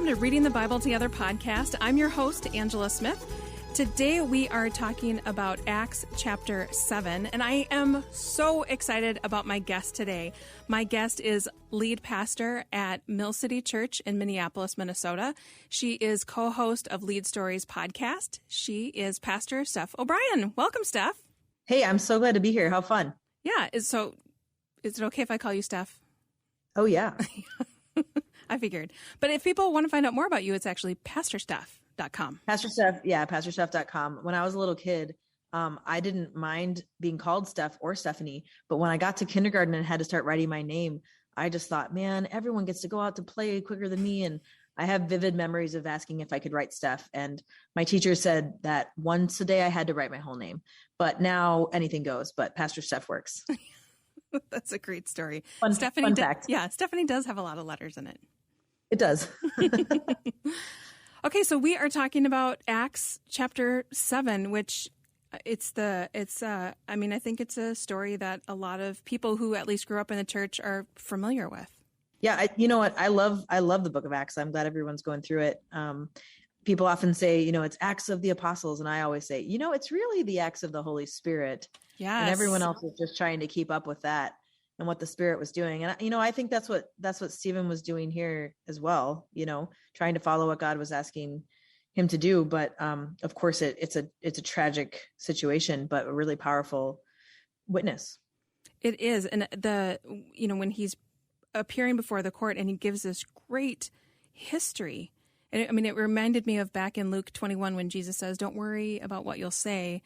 to Reading the Bible Together podcast. I'm your host, Angela Smith. Today we are talking about Acts chapter 7, and I am so excited about my guest today. My guest is lead pastor at Mill City Church in Minneapolis, Minnesota. She is co-host of Lead Stories podcast. She is Pastor Steph O'Brien. Welcome, Steph. Hey, I'm so glad to be here. How fun. Yeah. Is it okay if I call you Steph? Oh, yeah. I figured. But if people want to find out more about you, it's actually pastorsteph.com. Pastor Steph. Yeah, pastorsteph.com. When I was a little kid, I didn't mind being called Steph or Stephanie. But when I got to kindergarten and had to start writing my name, I just thought, man, everyone gets to go out to play quicker than me. And I have vivid memories of asking if I could write Steph. And my teacher said that once a day I had to write my whole name. But now anything goes, but Pastor Steph works. That's a great story. Fun fact. Yeah, Stephanie does have a lot of letters in it. It does. Okay, so we are talking about Acts chapter 7, which I think it's a story that a lot of people who at least grew up in the church are familiar with. Yeah, you know what? I love the book of Acts. I'm glad everyone's going through it. People often say, it's Acts of the Apostles. And I always say, it's really the Acts of the Holy Spirit. Yes. And everyone else is just trying to keep up with that and what the Spirit was doing. And, I think that's what Stephen was doing here as well, trying to follow what God was asking him to do. But of course, it's a tragic situation, but a really powerful witness. It is. And when he's appearing before the court and he gives this great history. And it reminded me of back in Luke 21 when Jesus says, don't worry about what you'll say.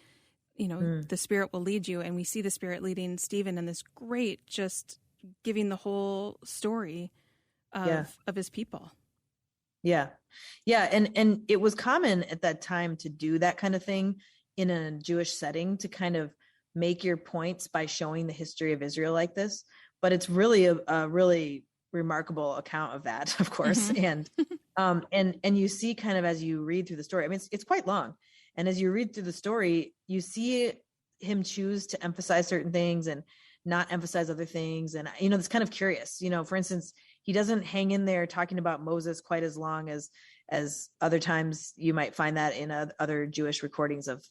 The Spirit will lead you. And we see the Spirit leading Stephen in this great, just giving the whole story of his people. Yeah. Yeah. And it was common at that time to do that kind of thing in a Jewish setting, to kind of make your points by showing the history of Israel like this. But it's really a really remarkable account of that, of course. Mm-hmm. And you see kind of as you read through the story, it's quite long. And as you read through the story, you see him choose to emphasize certain things and not emphasize other things. And, it's kind of curious, for instance, he doesn't hang in there talking about Moses quite as long as other times you might find that in other Jewish recordings of,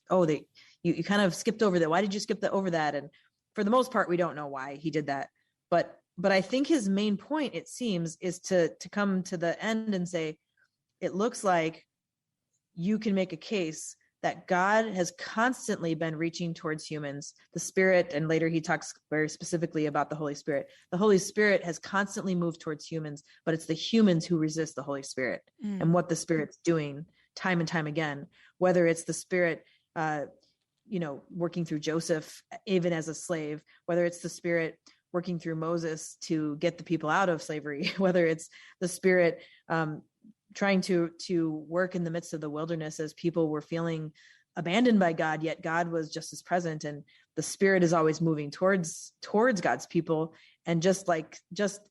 you kind of skipped over that. Why did you skip over that? And for the most part, we don't know why he did that. But I think his main point, it seems, is to come to the end and say, it looks like you can make a case that God has constantly been reaching towards humans, the Spirit, and later he talks very specifically about the Holy Spirit. The Holy Spirit has constantly moved towards humans, but it's the humans who resist the Holy Spirit and what the Spirit's doing time and time again, whether it's the Spirit, working through Joseph, even as a slave, whether it's the Spirit working through Moses to get the people out of slavery, whether it's the Spirit trying to work in the midst of the wilderness as people were feeling abandoned by God, yet God was just as present, and the Spirit is always moving towards God's people. And just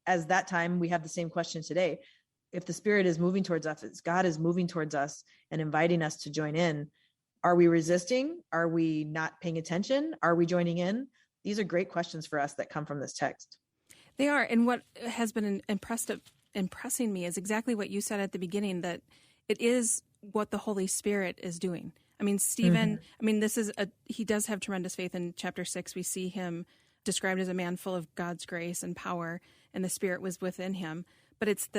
as that time, we have the same question today. If the Spirit is moving towards us, if God is moving towards us and inviting us to join in, are we resisting? Are we not paying attention? Are we joining in? These are great questions for us that come from this text. They are. And what has been impressing me is exactly what you said at the beginning, that it is what the Holy Spirit is doing. Stephen, he does have tremendous faith. In chapter 6, we see him described as a man full of God's grace and power, and the Spirit was within him. But it's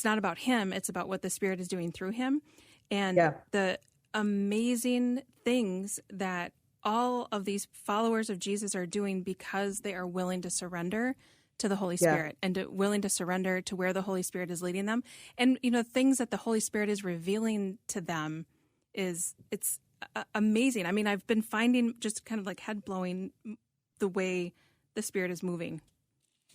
not about him. It's about what the Spirit is doing through him. And the amazing things that all of these followers of Jesus are doing because they are willing to surrender to the Holy Spirit and willing to surrender to where the Holy Spirit is leading them. And, things that the Holy Spirit is revealing to them it's amazing. I've been finding just kind of like head blowing the way the Spirit is moving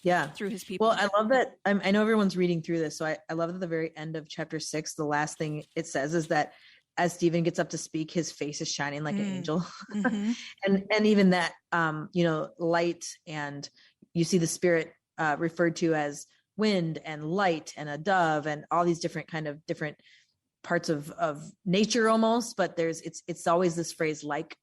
through his people. Well, I love that. I know everyone's reading through this. So I love that at the very end of chapter 6, the last thing it says is that as Stephen gets up to speak, his face is shining like an angel. Mm-hmm. and even that, light, and you see the Spirit referred to as wind and light and a dove and all these different parts of nature almost. But it's always this phrase, like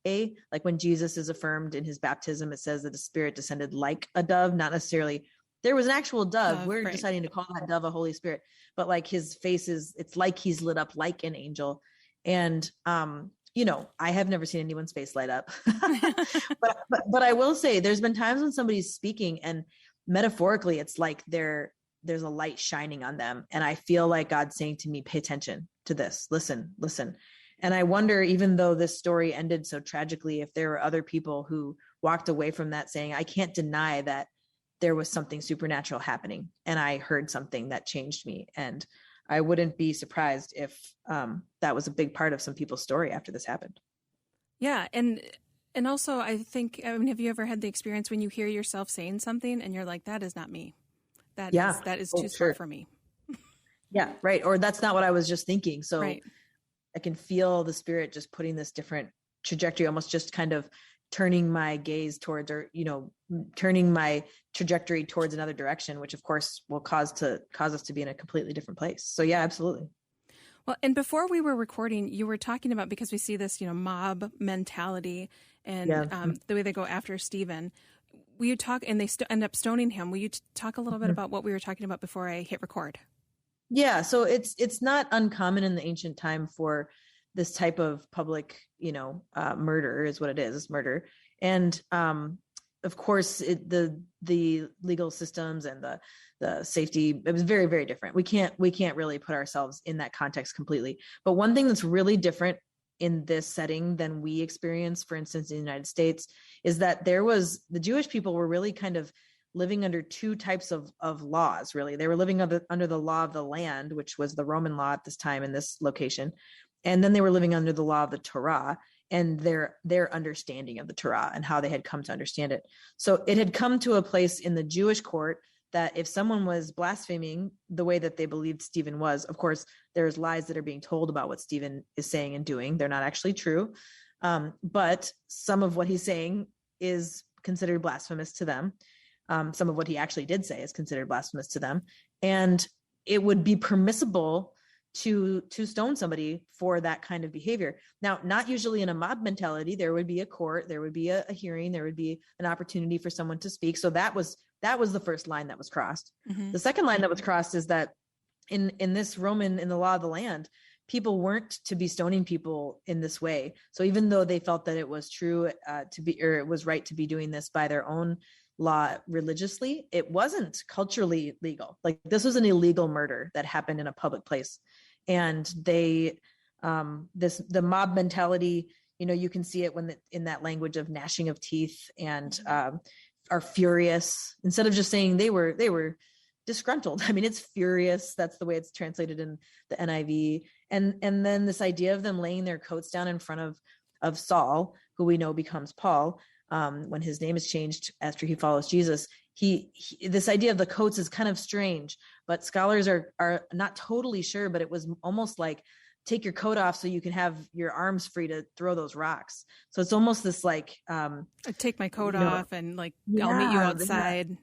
when Jesus is affirmed in his baptism, it says that the Spirit descended like a dove, not necessarily there was an actual dove. We're right. deciding to call that dove a Holy Spirit, but like his face it's like he's lit up like an angel. And, I have never seen anyone's face light up, but I will say there's been times when somebody's speaking and metaphorically it's like there's a light shining on them. And I feel like God's saying to me, pay attention to this, listen. And I wonder, even though this story ended so tragically, if there were other people who walked away from that saying, I can't deny that there was something supernatural happening and I heard something that changed me. And I wouldn't be surprised if that was a big part of some people's story after this happened. Yeah. And also I think, have you ever had the experience when you hear yourself saying something and you're like, that is not me. That is too smart for me. Yeah. Right. Or that's not what I was just thinking. So right. I can feel the Spirit just putting this different trajectory, almost just kind of turning my gaze towards, or, turning my trajectory towards another direction, which of course will cause us to be in a completely different place. So yeah, absolutely. Well, and before we were recording, you were talking about, because we see this, mob mentality and the way they go after Stephen. Will you talk, and they end up stoning him. Will you talk a little bit about what we were talking about before I hit record? Yeah. So it's not uncommon in the ancient time for this type of public, murder is what it is. It's murder. And, of course the legal systems and the safety, it was very, very different. We can't really put ourselves in that context completely. But one thing that's really different in this setting than we experience, for instance, in the United States, is that the Jewish people were really kind of living under two types of laws, really. They were living under the law of the land, which was the Roman law at this time in this location. And then they were living under the law of the Torah and their understanding of the Torah and how they had come to understand it. So it had come to a place in the Jewish court that if someone was blaspheming the way that they believed Stephen was, of course, there's lies that are being told about what Stephen is saying and doing. They're not actually true. But some of what he's saying is considered blasphemous to them. Some of what he actually did say is considered blasphemous to them. And it would be permissible to stone somebody for that kind of behavior. Now, not usually in a mob mentality. There would be a court, there would be a hearing, there would be an opportunity for someone to speak. So that was the first line that was crossed. Mm-hmm. The second line that was crossed is that in the law of the land, people weren't to be stoning people in this way. So even though they felt that it was true it was right to be doing this by their own law religiously, it wasn't culturally legal. Like, this was an illegal murder that happened in a public place. And they, the mob mentality, you can see it in that language of gnashing of teeth and, are furious, instead of just saying they were disgruntled. I mean, it's furious. That's the way it's translated in the NIV. And then this idea of them laying their coats down in front of Saul, who we know becomes Paul, when his name is changed after he follows Jesus. This idea of the coats is kind of strange, but scholars are not totally sure, but it was almost like, take your coat off so you can have your arms free to throw those rocks. So it's almost this like, I take my coat off and like, I'll meet you outside.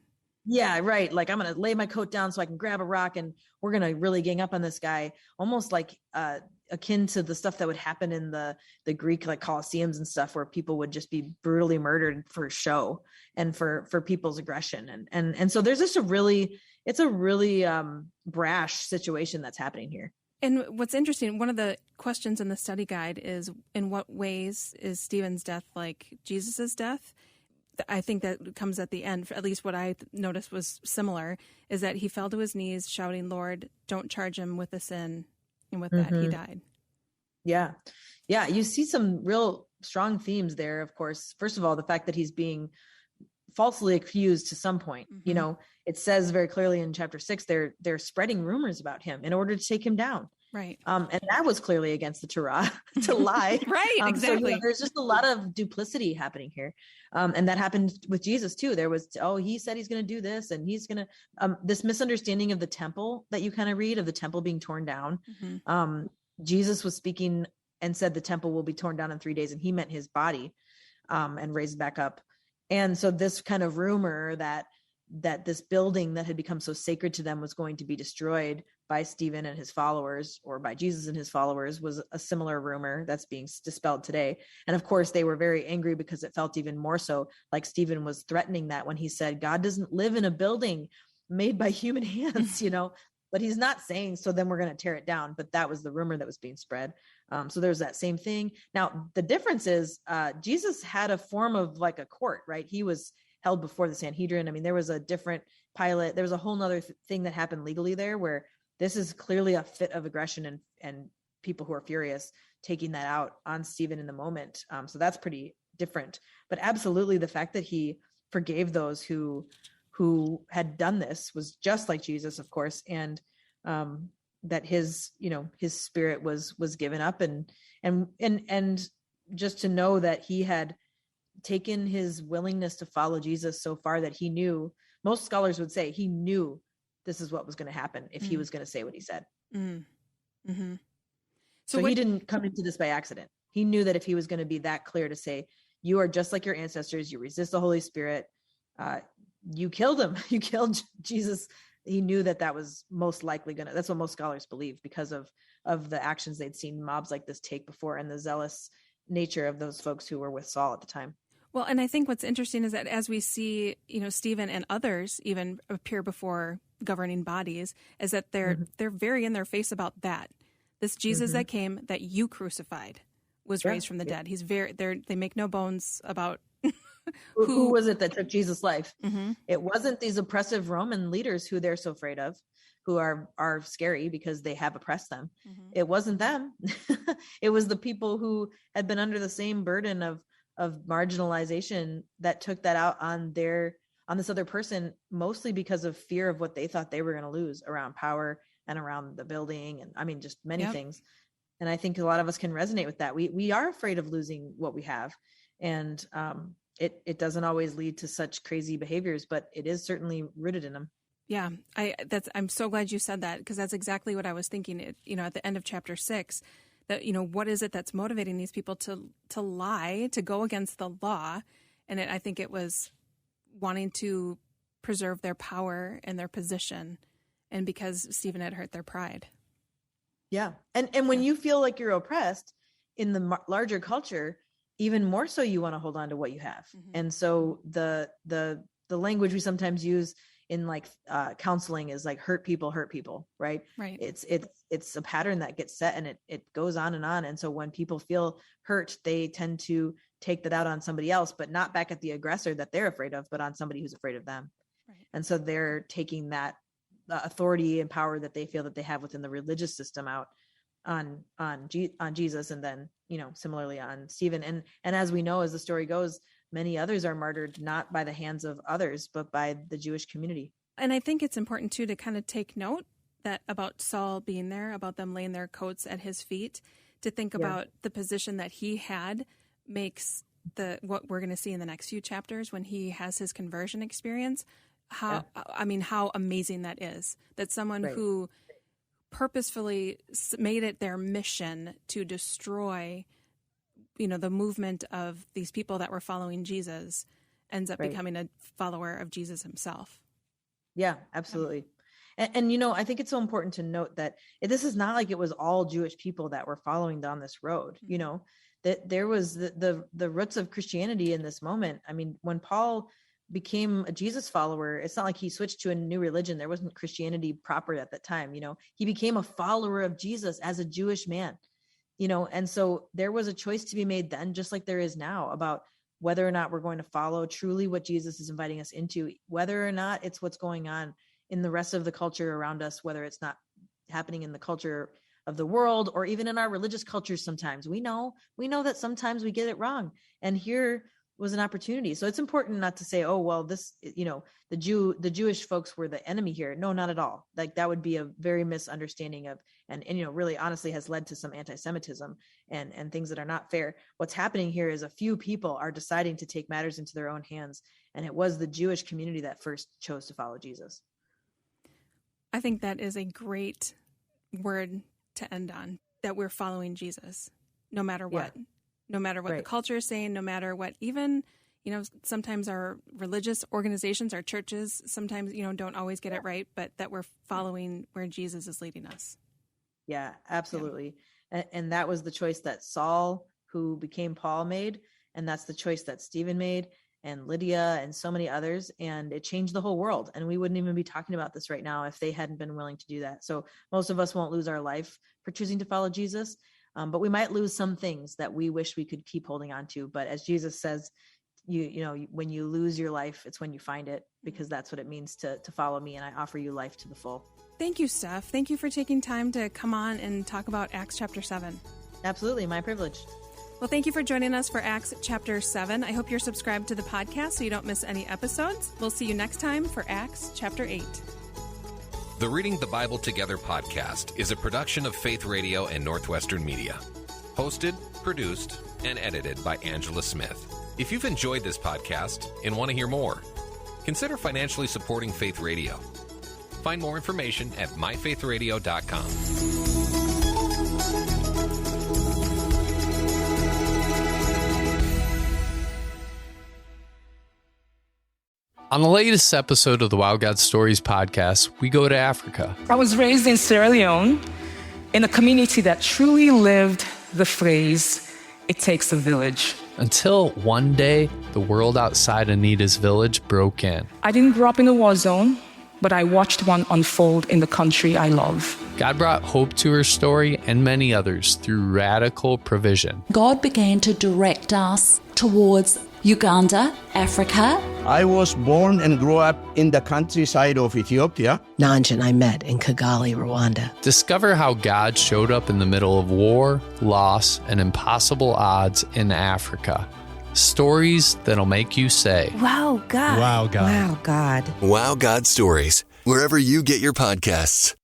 Yeah, right. Like, I'm going to lay my coat down so I can grab a rock and we're going to really gang up on this guy. Almost like akin to the stuff that would happen in the Greek, like Colosseums and stuff, where people would just be brutally murdered for show and for people's aggression. And so there's just it's a really brash situation that's happening here. And what's interesting, one of the questions in the study guide is, in what ways is Stephen's death like Jesus's death? I think that comes at the end. At least what I noticed was similar, is that he fell to his knees shouting, "Lord, don't charge him with the sin." And with that, he died. Yeah. Yeah. You see some real strong themes there, of course. First of all, the fact that he's being falsely accused to some point. Mm-hmm. It says very clearly in chapter 6, they're spreading rumors about him in order to take him down. Right. And that was clearly against the Torah to lie. Right. Exactly. So, there's just a lot of duplicity happening here. And that happened with Jesus too. There was, he said he's going to do this, and he's going to, this misunderstanding of the temple that you kind of read, of the temple being torn down. Mm-hmm. Jesus was speaking and said the temple will be torn down in 3 days, and he meant his body, and raised back up. And so this kind of rumor that this building that had become so sacred to them was going to be destroyed by Stephen and his followers, or by Jesus and his followers, was a similar rumor that's being dispelled today. And of course, they were very angry because it felt even more so like Stephen was threatening that when he said, God doesn't live in a building made by human hands, but he's not saying, so then we're going to tear it down. But that was the rumor that was being spread. So there's that same thing. Now, the difference is Jesus had a form of like a court, right? He was held before the Sanhedrin. I mean, there was a different Pilate. There was a whole nother thing that happened legally there, where this is clearly a fit of aggression and people who are furious taking that out on Stephen in the moment. So that's pretty different. But absolutely, the fact that he forgave those who had done this was just like Jesus, of course, and that his spirit was given up, and just to know that he had taken his willingness to follow Jesus so far that he knew, most scholars would say he knew this is what was going to happen if he was going to say what he said. Mm-hmm. So he didn't come into this by accident. He knew that if he was going to be that clear to say, you are just like your ancestors, you resist the Holy Spirit, you killed him, you killed Jesus. He knew that was most likely that's what most scholars believe, because of the actions they'd seen mobs like this take before, and the zealous nature of those folks who were with Saul at the time. Well, and I think what's interesting is that as we see, Stephen and others even appear before governing bodies, is that they're very in their face about that. This Jesus that came, that you crucified, was raised from the dead. He's they make no bones about who was it that took Jesus' life. It wasn't these oppressive Roman leaders who they're so afraid of, who are scary because they have oppressed them. It wasn't them. It was the people who had been under the same burden of marginalization that took that out on this other person, mostly because of fear of what they thought they were going to lose around power and around the building. And I mean, just many things. And I think a lot of us can resonate with that. We are afraid of losing what we have. And it doesn't always lead to such crazy behaviors, but it is certainly rooted in them. Yeah, I'm so glad you said that, because that's exactly what I was thinking. At the end of chapter 6, that what is it that's motivating these people to lie, to go against the law, and I think it was wanting to preserve their power and their position, and because Stephen had hurt their pride. Yeah, and when you feel like you're oppressed in the larger culture, even more so you want to hold on to what you have. And so the language we sometimes use in like counseling is like hurt people, right? It's a pattern that gets set, and it goes on. And so when people feel hurt, they tend to take that out on somebody else, but not back at the aggressor that they're afraid of, but on somebody who's afraid of them. And so they're taking that authority and power that they feel that they have within the religious system out on Jesus, and then similarly on Stephen. And as we know, as the story goes, many others are martyred not by the hands of others, but by the Jewish community. And I think it's important too to kind of take note that about Saul being there, about them laying their coats at his feet, to think about the position that he had makes what we're going to see in the next few chapters when he has his conversion experience. How amazing that is, that someone who purposefully made it their mission to destroy, the movement of these people that were following Jesus, ends up becoming a follower of Jesus himself. Yeah, absolutely. And I think it's so important to note that this is not like it was all Jewish people that were following down this road, that there was the roots of Christianity in this moment. I mean, when Paul became a Jesus follower, it's not like he switched to a new religion. There wasn't Christianity proper at that time. He became a follower of Jesus as a Jewish man, and so there was a choice to be made then, just like there is now, about whether or not we're going to follow truly what Jesus is inviting us into, whether or not it's what's going on in the rest of the culture around us, whether it's not happening in the culture of the world or even in our religious cultures. Sometimes we know that sometimes we get it wrong, and here was an opportunity. So it's important not to say, oh, well, this, the Jewish folks were the enemy here. No, not at all. Like that would be a very misunderstanding of, and really honestly has led to some anti-Semitism and things that are not fair. What's happening here is a few people are deciding to take matters into their own hands. And it was the Jewish community that first chose to follow Jesus. I think that is a great word to end on, that we're following Jesus, no matter what. Yeah. No matter what the culture is saying, no matter what, even, sometimes our religious organizations, our churches, sometimes, don't always get it right, but that we're following where Jesus is leading us. Yeah, absolutely. Yeah. And that was the choice that Saul, who became Paul, made. And that's the choice that Stephen made. and Lydia and so many others. And it changed the whole world. And we wouldn't even be talking about this right now if they hadn't been willing to do that. So most of us won't lose our life for choosing to follow Jesus. But we might lose some things that we wish we could keep holding on to. But as Jesus says, you know, when you lose your life, it's when you find it, because that's what it means to follow me. And I offer you life to the full. Thank you, Steph. Thank you for taking time to come on and talk about Acts chapter 7. Absolutely. My privilege. Well, thank you for joining us for Acts chapter 7. I hope you're subscribed to the podcast so you don't miss any episodes. We'll see you next time for Acts chapter 8. The Reading the Bible Together podcast is a production of Faith Radio and Northwestern Media. Hosted, produced, and edited by Angela Smith. If you've enjoyed this podcast and want to hear more, consider financially supporting Faith Radio. Find more information at myfaithradio.com. On the latest episode of the Wow God Stories podcast, we go to Africa. I was raised in Sierra Leone in a community that truly lived the phrase, "It takes a village." Until one day, the world outside Anita's village broke in. I didn't grow up in a war zone, but I watched one unfold in the country I love. God brought hope to her story and many others through radical provision. God began to direct us towards Uganda, Africa. I was born and grew up in the countryside of Ethiopia. Nanjan I met in Kigali, Rwanda. Discover how God showed up in the middle of war, loss, and impossible odds in Africa. Stories that'll make you say, Wow, God. Wow, God. Wow, God. Wow, God Stories, wherever you get your podcasts.